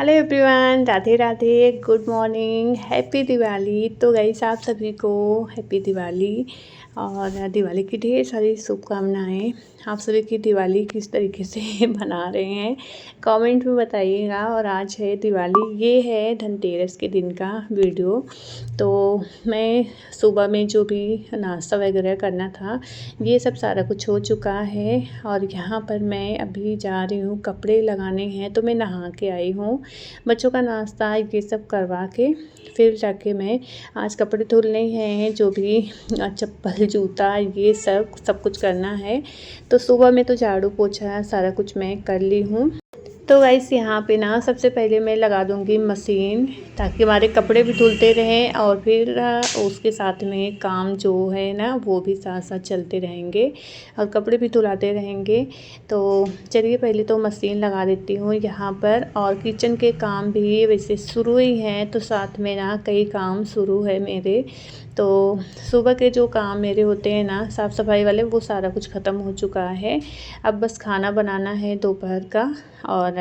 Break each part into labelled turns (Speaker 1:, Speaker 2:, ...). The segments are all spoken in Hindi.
Speaker 1: Hello everyone, Radhe Radhe, good morning, happy Diwali. तो गाइस आप सभी को हैप्पी दिवाली और दिवाली की ढेर सारी शुभकामनाएं। आप सभी की दिवाली किस तरीके से मना रहे हैं कमेंट में बताइएगा। और आज है दिवाली, ये है धनतेरस के दिन का वीडियो। तो मैं सुबह में जो भी नाश्ता वगैरह करना था ये सब सारा कुछ हो चुका है। और यहाँ पर मैं अभी जा रही हूँ, कपड़े लगाने हैं तो मैं नहा के आई हूँ। बच्चों का नाश्ता ये सब करवा के फिर जाके मैं आज कपड़े धुलने हैं, जो भी चप्पल जूता ये सब कुछ करना है। तो सुबह में तो झाड़ू पोछा सारा कुछ मैं कर ली हूँ। तो गाइस यहाँ पे ना सबसे पहले मैं लगा दूँगी मशीन, ताकि हमारे कपड़े भी धुलते रहें और फिर उसके साथ में काम जो है ना वो भी साथ साथ चलते रहेंगे और कपड़े भी धुलाते रहेंगे। तो चलिए पहले तो मशीन लगा देती हूँ यहाँ पर। और किचन के काम भी वैसे शुरू ही हैं, तो साथ में ना कई काम शुरू है मेरे। तो सुबह के जो काम मेरे होते हैं ना साफ़ सफाई वाले, वो सारा कुछ ख़त्म हो चुका है। अब बस खाना बनाना है दोपहर का। और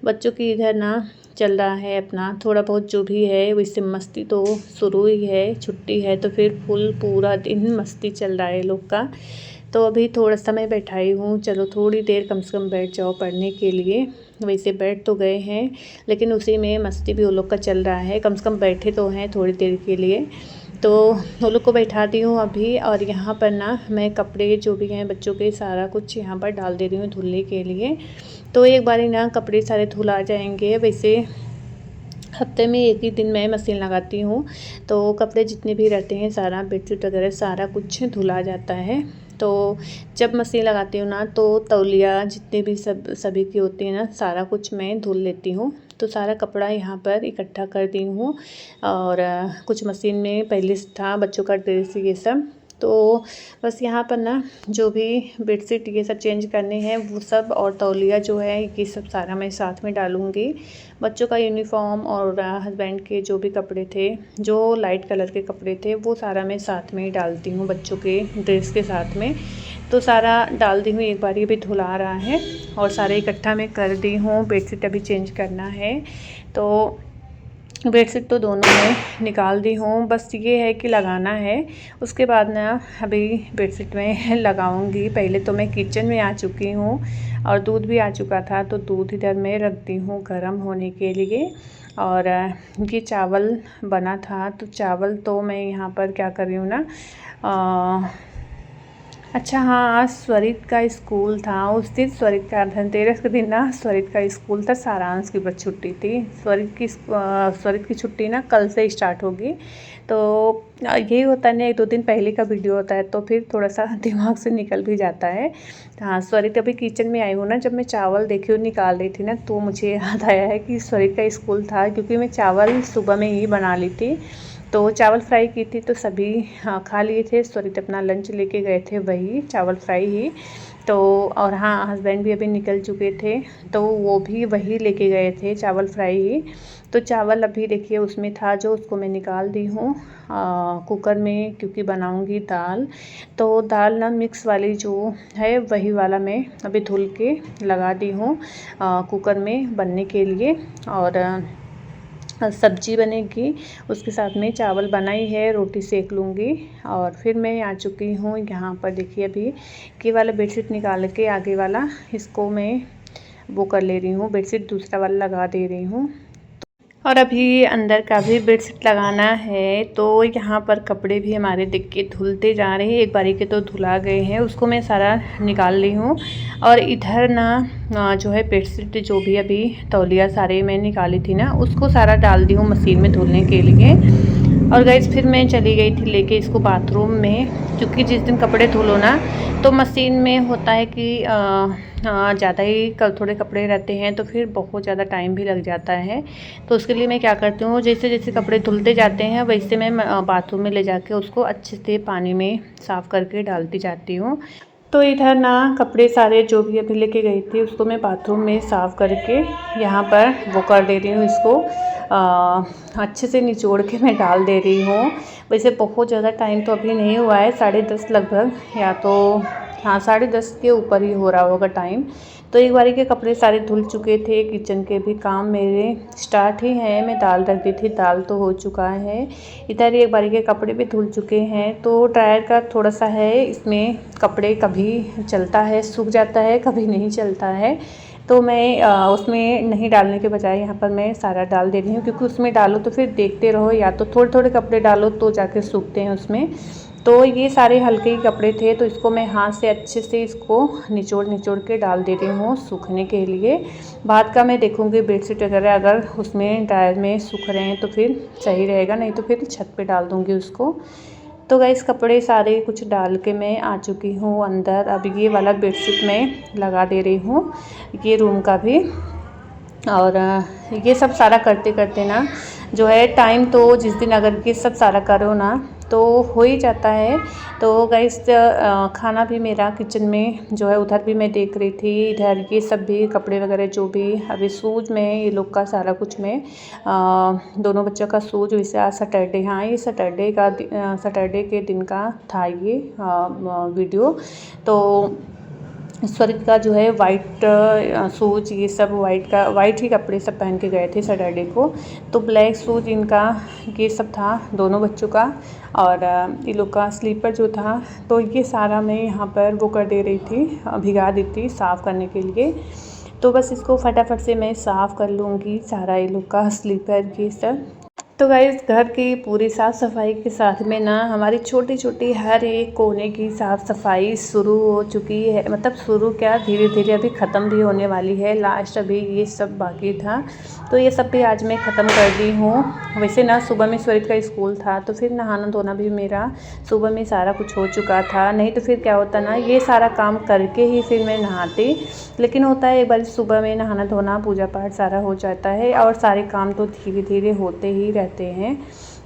Speaker 1: बच्चों की इधर ना चल रहा है अपना थोड़ा बहुत जो भी है, वैसे मस्ती तो शुरू ही है। छुट्टी है तो फिर पूरा दिन मस्ती चल रहा है लोग का। तो अभी थोड़ा समय बैठाई हूँ, चलो थोड़ी देर कम से कम बैठ जाओ पढ़ने के लिए। वैसे बैठ तो गए हैं लेकिन उसी में मस्ती भी वो लोग का चल रहा है। कम से कम बैठे तो हैं थोड़ी देर के लिए। तो वो लोग को बैठा दी हूँ अभी। और यहाँ पर ना मैं कपड़े जो भी हैं बच्चों के सारा कुछ यहाँ पर डाल दे रही हूँ धुलने के लिए। तो एक बारी ना कपड़े सारे धुला जाएंगे। वैसे हफ्ते में एक ही दिन मैं मशीन लगाती हूँ, तो कपड़े जितने भी रहते हैं सारा बेडशीट वगैरह सारा कुछ धुला जाता है। तो जब मशीन लगाती हूँ ना तो तौलिया जितने भी सभी की होती है ना सारा कुछ मैं धुल लेती हूँ। तो सारा कपड़ा यहाँ पर इकट्ठा कर दी हूँ। और कुछ मशीन में पहले से था, बच्चों का ड्रेस ये सब। तो बस यहाँ पर ना जो भी बेडशीट ये सब चेंज करने हैं वो सब, और तौलिया जो है ये सब सारा मैं साथ में डालूँगी। बच्चों का यूनिफॉर्म और हस्बैंड के जो भी कपड़े थे, जो लाइट कलर के कपड़े थे, वो सारा मैं साथ में ही डालती हूँ बच्चों के ड्रेस के साथ में। तो सारा डाल दी हूँ एक बार, ये भी धुला रहा है और सारे इकट्ठा मैं कर दी हूँ। बेडशीट अभी चेंज करना है, तो बेडशीट तो दोनों में निकाल दी हूँ। बस ये है कि लगाना है, उसके बाद ना अभी बेडशीट में लगाऊंगी। पहले तो मैं किचन में आ चुकी हूँ और दूध भी आ चुका था, तो दूध इधर में रख दी हूँ गर्म होने के लिए। और ये चावल बना था, तो चावल तो मैं यहाँ पर क्या कर रही हूँ ना, अच्छा हाँ, आज स्वरित का स्कूल था। उस दिन स्वरित का धनतेरस के दिन ना स्वरित का स्कूल था। सारांश की बस छुट्टी थी। स्वरित की छुट्टी ना कल से स्टार्ट होगी। तो यही होता है ना, 1-2 दिन पहले का वीडियो होता है तो फिर थोड़ा सा दिमाग से निकल भी जाता है। हाँ, स्वरित अभी किचन में आई हूँ ना, जब मैं चावल देखी और निकाल रही थी ना तो मुझे याद आया है कि स्वरित का स्कूल था, क्योंकि मैं चावल सुबह में ही बना ली थी। तो चावल फ्राई की थी तो सभी खा लिए थे। स्वरित अपना लंच लेके गए थे, वही चावल फ्राई ही। तो और हाँ, हस्बैंड भी अभी निकल चुके थे तो वो भी वही लेके गए थे, चावल फ्राई ही। तो चावल अभी देखिए उसमें था जो, उसको मैं निकाल दी हूँ कुकर में, क्योंकि बनाऊँगी दाल। तो दाल ना मिक्स वाली जो है वही वाला मैं अभी धुल के लगा दी हूँ कुकर में बनने के लिए। और सब्जी बनेगी, उसके साथ में चावल बनाई है, रोटी सेक लूँगी। और फिर मैं आ चुकी हूँ यहाँ पर। देखिए अभी ये वाला बेडशीट निकाल के आगे वाला इसको मैं वो कर ले रही हूँ, बेडशीट दूसरा वाला लगा दे रही हूँ। और अभी अंदर का भी बेडशीट लगाना है। तो यहाँ पर कपड़े भी हमारे देख के धुलते जा रहे हैं, एक बारी के तो धुला गए हैं, उसको मैं सारा निकाल ली हूँ। और इधर ना जो है बेडशीट जो भी अभी तौलिया सारे मैं निकाली थी ना, उसको सारा डाल दी हूँ मशीन में धुलने के लिए। और गाइस फिर मैं चली गई थी लेके इसको बाथरूम में, क्योंकि जिस दिन कपड़े धुलो ना तो मशीन में होता है कि ज़्यादा ही थोड़े कपड़े रहते हैं तो फिर बहुत ज़्यादा टाइम भी लग जाता है। तो उसके लिए मैं क्या करती हूँ, जैसे जैसे कपड़े धुलते जाते हैं वैसे मैं बाथरूम में ले जाके उसको अच्छे से पानी में साफ़ करके डालती जाती हूँ। तो इधर ना कपड़े सारे जो भी अभी लेके गई थी उसको मैं बाथरूम में साफ़ करके यहाँ पर वो कर दे रही हूँ। इसको अच्छे से निचोड़ के मैं डाल दे रही हूँ। वैसे बहुत ज़्यादा टाइम तो अभी नहीं हुआ है, 10:30 लगभग, या तो हाँ 10:30 के ऊपर ही हो रहा होगा टाइम। तो एक बारी के कपड़े सारे धुल चुके थे। किचन के भी काम मेरे स्टार्ट ही हैं। मैं दाल रख दी थी, दाल तो हो चुका है। इधर एक बारी के कपड़े भी धुल चुके हैं। तो ड्रायर का थोड़ा सा है, इसमें कपड़े कभी चलता है, सूख जाता है, कभी नहीं चलता है। तो मैं उसमें नहीं डालने के बजाय यहाँ पर मैं सारा डाल दे रही हूँ, क्योंकि उसमें डालो तो फिर देखते रहो, या तो थोड़े थोड़े कपड़े डालो तो जाके सूखते हैं उसमें। तो ये सारे हल्के ही कपड़े थे, तो इसको मैं हाथ से अच्छे से इसको निचोड़ निचोड़ के डाल दे रही हूँ सूखने के लिए। बाद का मैं देखूँगी बेडशीट वगैरह अगर उसमें ड्रायर में सूख रहे हैं तो फिर सही रहेगा, नहीं तो फिर छत पे डाल दूँगी उसको। तो गाइस कपड़े सारे कुछ डाल के मैं आ चुकी हूँ अंदर। अब ये वाला बेडशीट मैं लगा दे रही हूँ, ये रूम का भी। और ये सब सारा करते करते ना जो है टाइम तो जिस दिन अगर ये सब सारा करो ना तो हो ही जाता है। तो गाइस खाना भी मेरा किचन में जो है उधर भी मैं देख रही थी, इधर ये सब भी कपड़े वगैरह जो भी अभी शूज़ में ये लोग का सारा कुछ में दोनों बच्चों का शूज़। वैसे आज सैटरडे, हाँ ये सैटरडे के दिन का था ये वीडियो। तो स्वरित का जो है वाइट शूज, ये सब वाइट ही कपड़े सब पहन के गए थे सैटरडे को। तो ब्लैक शूज इनका ये सब था दोनों बच्चों का। और ये लोग का स्लीपर जो था, तो ये सारा मैं यहाँ पर वो कर दे रही थी, भिगा दी थी साफ़ करने के लिए। तो बस इसको फटाफट से मैं साफ़ कर लूँगी सारा ये लोग का स्लीपर ये सब। तो गाइस घर की पूरी साफ़ सफाई के साथ में ना हमारी छोटी छोटी हर एक कोने की साफ़ सफाई शुरू हो चुकी है। मतलब शुरू क्या, धीरे धीरे अभी ख़त्म भी होने वाली है। लास्ट अभी ये सब बाकी था, तो ये सब भी आज मैं ख़त्म कर दी हूँ। वैसे ना सुबह में स्वरित का स्कूल था, तो फिर नहाना धोना भी मेरा सुबह में सारा कुछ हो चुका था। नहीं तो फिर क्या होता ना, ये सारा काम करके ही फिर मैं नहाती। लेकिन होता है एक बार सुबह में नहाना धोना पूजा पाठ सारा हो जाता है, और सारे काम तो धीरे धीरे होते ही रहते हैं।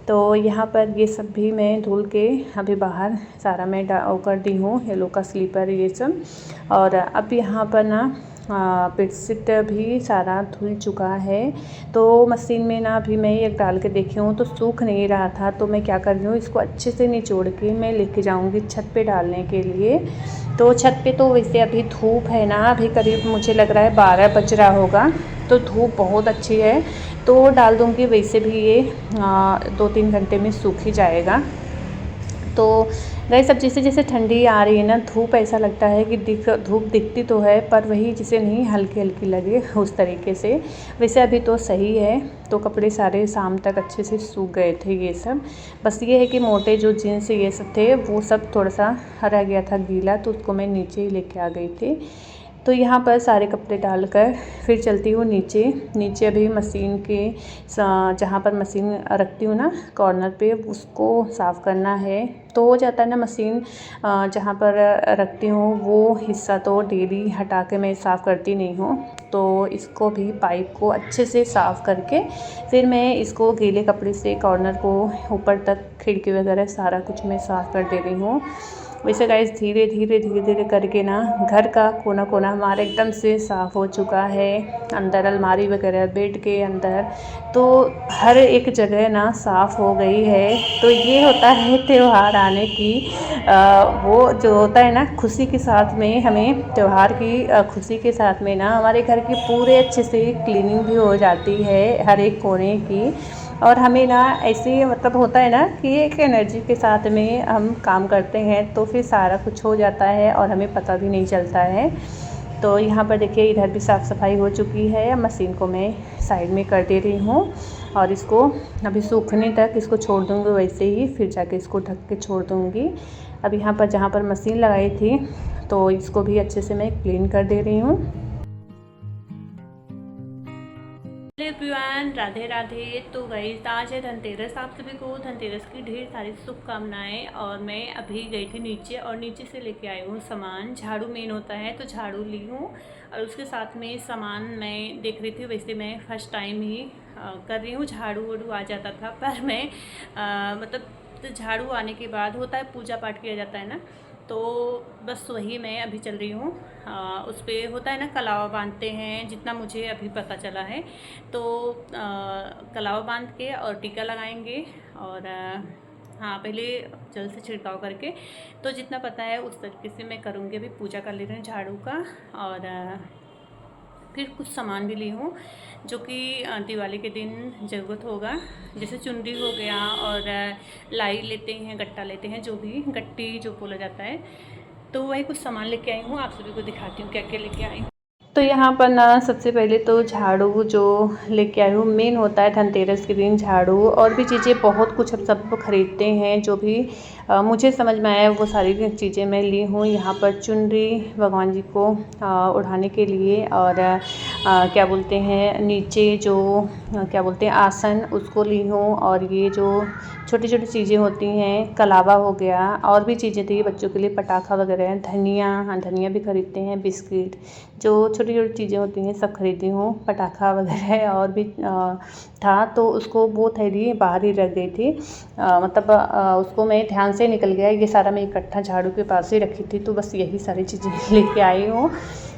Speaker 1: तो यहाँ पर ये सब भी मैं धुल के अभी बाहर सारा मैं कर दी हूँ, ये लोग का स्लीपर ये सब। और अब यहाँ पर ना बेडशीट भी सारा धुल चुका है। तो मशीन में ना अभी मैं एक डाल के देखी हूँ तो सूख नहीं रहा था, तो मैं क्या कर रही हूँ, इसको अच्छे से निचोड़ के मैं लेके जाऊँगी छत पे डालने के लिए। तो छत पे तो वैसे अभी धूप है ना, अभी करीब मुझे लग रहा है 12 बज रहा होगा, तो धूप बहुत अच्छी है। तो डाल दूँगी, वैसे भी ये 2-3 घंटे में सूख ही जाएगा। तो गाइस अब जैसे जैसे ठंडी आ रही है ना, धूप ऐसा लगता है कि धूप दिखती तो है, पर वही जिसे नहीं हल्की हल्की लगे उस तरीके से। वैसे अभी तो सही है। तो कपड़े सारे शाम तक अच्छे से सूख गए थे ये सब। बस ये है कि मोटे जो जीन्स ये सब थे वो सब थोड़ा सा रह गया था गीला, तो उसको मैं नीचे ही लेके आ गई थी। तो यहाँ पर सारे कपड़े डालकर फिर चलती हूँ नीचे। नीचे अभी मशीन के जहाँ पर मशीन रखती हूँ ना कॉर्नर पे, उसको साफ़ करना है। तो हो जाता है ना, मशीन जहाँ पर रखती हूँ वो हिस्सा तो डेली हटा के मैं साफ़ करती नहीं हूँ। तो इसको भी पाइप को अच्छे से साफ़ करके फिर मैं इसको गीले कपड़े से कॉर्नर को ऊपर तक खिड़की वगैरह सारा कुछ मैं साफ़ कर दे रही हूँ। वैसे गाइस धीरे धीरे करके ना घर का कोना कोना हमारा एकदम से साफ़ हो चुका है। अंदर अलमारी वगैरह, बेड के अंदर, तो हर एक जगह ना साफ़ हो गई है। तो ये होता है त्यौहार आने की वो जो होता है ना खुशी के साथ में, हमें त्यौहार की खुशी के साथ में ना हमारे घर की पूरे अच्छे से क्लीनिंग भी हो जाती है हर एक कोने की। और हमें ना ऐसे मतलब होता है ना कि एक एनर्जी के साथ में हम काम करते हैं, तो फिर सारा कुछ हो जाता है और हमें पता भी नहीं चलता है। तो यहाँ पर देखिए इधर भी साफ़ सफाई हो चुकी है। मशीन को मैं साइड में कर दे रही हूँ और इसको अभी सूखने तक इसको छोड़ दूँगी, वैसे ही फिर जाके इसको ढक के छोड़ दूँगी। अब यहाँ पर जहाँ पर मशीन लगाई थी तो इसको भी अच्छे से मैं क्लीन कर दे रही हूँ। एवरीवन, राधे राधे। तो गाइस आज है धनतेरस, आप सभी को धनतेरस की ढेर सारी शुभकामनाएं। और मैं अभी गई थी नीचे और नीचे से लेके आई हूँ सामान। झाड़ू मेन होता है तो झाड़ू ली हूँ, और उसके साथ में सामान मैं देख रही थी। वैसे मैं फर्स्ट टाइम ही कर रही हूँ, झाड़ू वाड़ू आ जाता था, पर मैं मतलब तो झाड़ू आने के बाद होता है पूजा पाठ किया जाता है ना, तो बस वही मैं अभी चल रही हूँ। उस पर होता है ना कलावा बांधते हैं, जितना मुझे अभी पता चला है। तो कलावा बांध के और टीका लगाएंगे, और हाँ पहले जल से छिड़काव करके, तो जितना पता है उस तरीके से मैं करूँगी। अभी पूजा कर ले रही हूँ झाड़ू का। और फिर कुछ सामान भी ली हूँ जो कि दिवाली के दिन ज़रूरत होगा, जैसे चुनरी हो गया और लाई लेते हैं, गट्टा लेते हैं, जो भी गट्टी जो बोला जाता है। तो वही कुछ सामान लेके आई हूँ, आप सभी को दिखाती हूँ क्या क्या लेके आई हूँ। तो यहाँ पर ना सबसे पहले तो झाड़ू जो लेके आई हूँ, मेन होता है धनतेरस के दिन झाड़ू, और भी चीज़ें बहुत कुछ अब सब खरीदते हैं जो भी मुझे समझ में आया वो सारी चीज़ें मैं ली हूँ। यहाँ पर चुनरी भगवान जी को उठाने के लिए, और क्या बोलते हैं नीचे जो क्या बोलते हैं आसन, उसको ली हूँ। और ये जो छोटी छोटी चीज़ें होती हैं, कलावा हो गया, और भी चीज़ें थी बच्चों के लिए, पटाखा वगैरह, धनिया, हाँ धनिया भी खरीदते हैं, बिस्किट, जो छोटी छोटी चीज़ें होती हैं सब खरीदी हूँ। पटाखा वगैरह और भी था, तो उसको वो थैली बाहर ही रख गई थी, मतलब उसको मैं ध्यान से निकल गया, ये सारा मैं इकट्ठा झाड़ू के पास ही रखी थी। तो बस यही सारी चीज़ें लेके आई हूँ।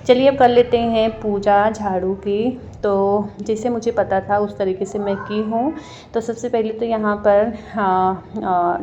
Speaker 1: चलिए अब कर लेते हैं पूजा झाड़ू की। तो जैसे मुझे पता था उस तरीके से मैं की हूँ। तो सबसे पहले तो यहाँ पर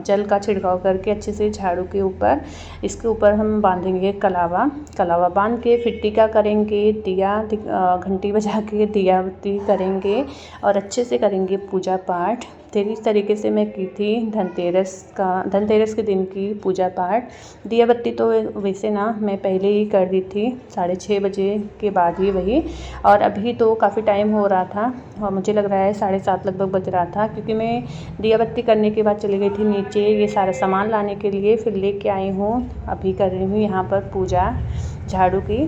Speaker 1: जल का छिड़काव करके अच्छे से झाड़ू के ऊपर, इसके ऊपर हम बांधेंगे कलावा। कलावा बांध के फिर टीका करेंगे, दिया घंटी बजा के दिया बत्ती करेंगे और अच्छे से करेंगे पूजा पाठ। फिर इस तरीके से मैं की थी धनतेरस के दिन की पूजा पाठ। दिया बत्ती तो वैसे ना मैं पहले ही कर दी थी, 6:30 बजे के बाद ही वही। और अभी तो काफ़ी टाइम हो रहा था, और मुझे लग रहा है 7:30 लगभग बज रहा था, क्योंकि मैं दिया बत्ती करने के बाद चली गई थी नीचे ये सारा सामान लाने के लिए। फिर लेके आई हूँ, अभी कर रही हूँ यहाँ पर पूजा झाड़ू की।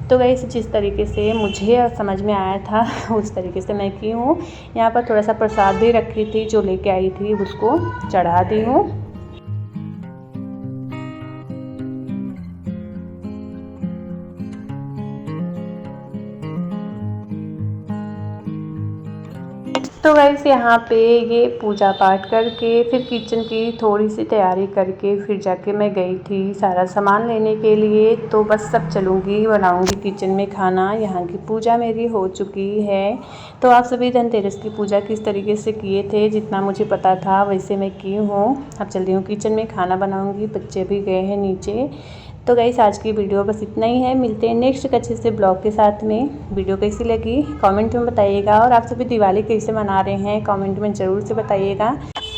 Speaker 1: तो गाइस जिस तरीके से मुझे समझ में आया था उस तरीके से मैं की हूँ। यहाँ पर थोड़ा सा प्रसाद भी रखी थी जो लेके आई थी, उसको चढ़ा दी हूँ। तो गाइस यहाँ पे ये पूजा पाठ करके फिर किचन की थोड़ी सी तैयारी करके फिर जाके मैं गई थी सारा सामान लेने के लिए। तो बस सब चलूँगी, बनाऊँगी किचन में खाना। यहाँ की पूजा मेरी हो चुकी है। तो आप सभी धनतेरस की पूजा किस तरीके से किए थे, जितना मुझे पता था वैसे मैं की हूँ। अब चल रही हूँ किचन में, खाना बनाऊँगी, बच्चे भी गए हैं नीचे। तो गाइस आज की वीडियो बस इतना ही है, मिलते हैं नेक्स्ट एक अच्छे से ब्लॉग के साथ में। वीडियो कैसी लगी कमेंट में बताइएगा, और आप सभी दिवाली कैसे मना रहे हैं कमेंट में ज़रूर से बताइएगा।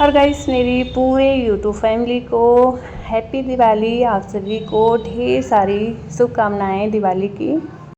Speaker 1: और गाइस मेरी पूरे यूट्यूब फैमिली को हैप्पी दिवाली, आप सभी को ढेर सारी शुभकामनाएँ दिवाली की।